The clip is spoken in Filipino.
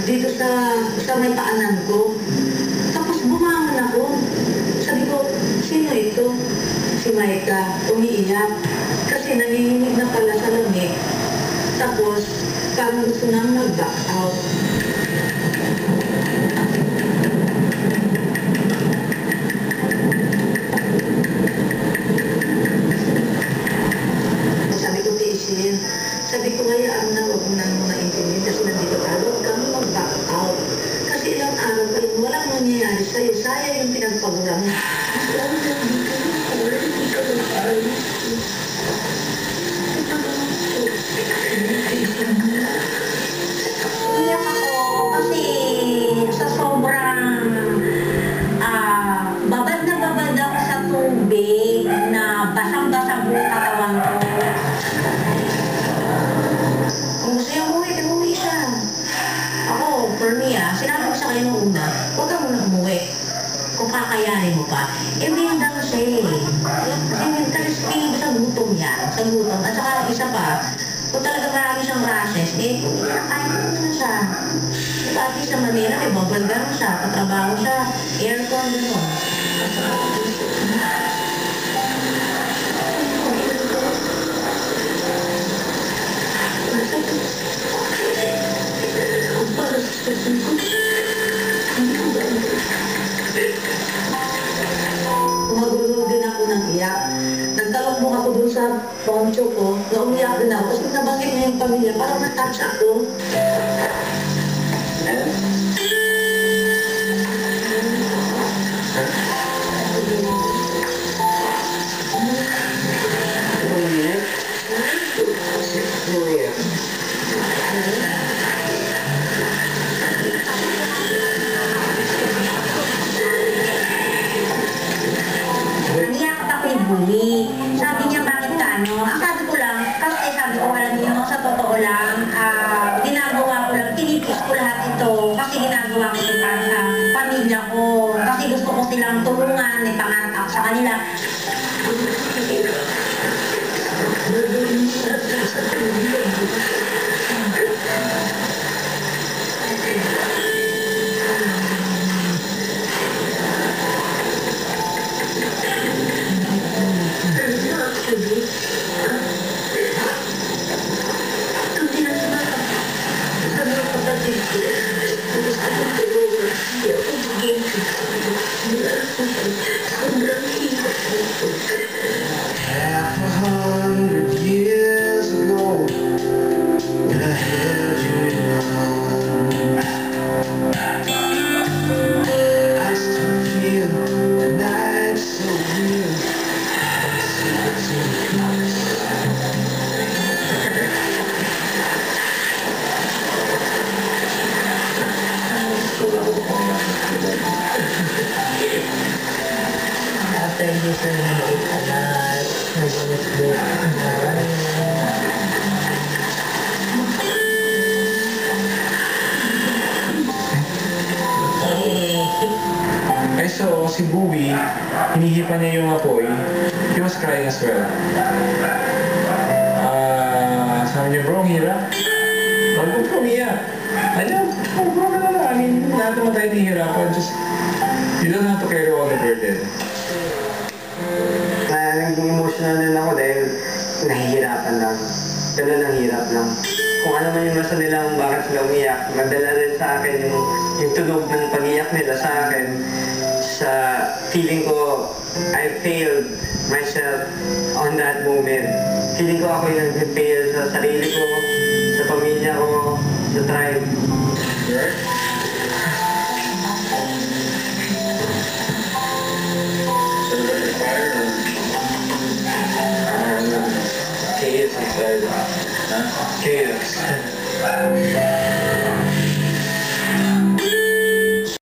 dito sa may paanan ko. Tapos bumangon ako. Sabi ko, sino ito? Si Maika, umiiyak. Kasi nanginginig na pala sa lamig. Tapos, parang gusto nang mag-back out. Sabi ko, tiisin. Sabi ko, hayaan na, huwag mo na naintindi kasi nandito ka, huwag kang mag-back out. Kasi ilang araw pa yun, walang nangyayari sa'yo. Saya yung pinagpagura mo. Mas lalo na dito, hindi ka mag-ayos. Iyak ako kasi sa sobrang babad na babad ako sa tubig na basang-basang buong katawan ko. Kung gusto niya umuwi siya. Ako, for me sinabi ko sa kayo nung una, huwag ka muna umuwi. Kung kakayanin mo pa. Daw siya kasi feeling ko sa gutom yan. Sa gutom. At saka isa pa, kung talaga marami siyang rashes, kaya mo na siya. Pati sa Manila, may bubble gum siya, katrabaho siya, aircon, gano'n. Magulo din ako ng iyak. Nagtalokbong ako dun sa poncho ko, na umiyak din ako. Kasi nabanggit niya yung pamilya, parang na-touch ako. Sabi niya, bakit ka, no? Ang sabi ko lang, kasi sabi ko, alam niyo, sa totoo lang, ginagawa ko lang, tinipis ko lahat ito, kasi ginagawa ko ito para sa pamilya ko, kasi gusto ko silang tulungan, may pangarap ako sa kanila. Half 100 years ago, when I held you in my arms, I still feel the night so real. Secrets in the clouds. After this, nag-eat a lot, nag-eat So, si Bowie, hinihipa niya yung apoy. He was crying as well. Sabi niya, bro, hirap. Huwag ko umiyak. Ayan, bro ka na lang. I mean, lahat naman tayo nihirapan. Just, you don't have to carry all the burden. Naging emotional din ako dahil nahihirapan lang. Ganun ang hirap lang. Kung ano man yung nasa nilang bakit sila umiyak, madala rin sa akin yung tunog ng pag-iyak nila sa akin. Sa feeling ko, I failed myself on that moment. Feeling ko ako yung nag-fail sa sarili ko, sa pamilya ko, sa tribe. Chaos.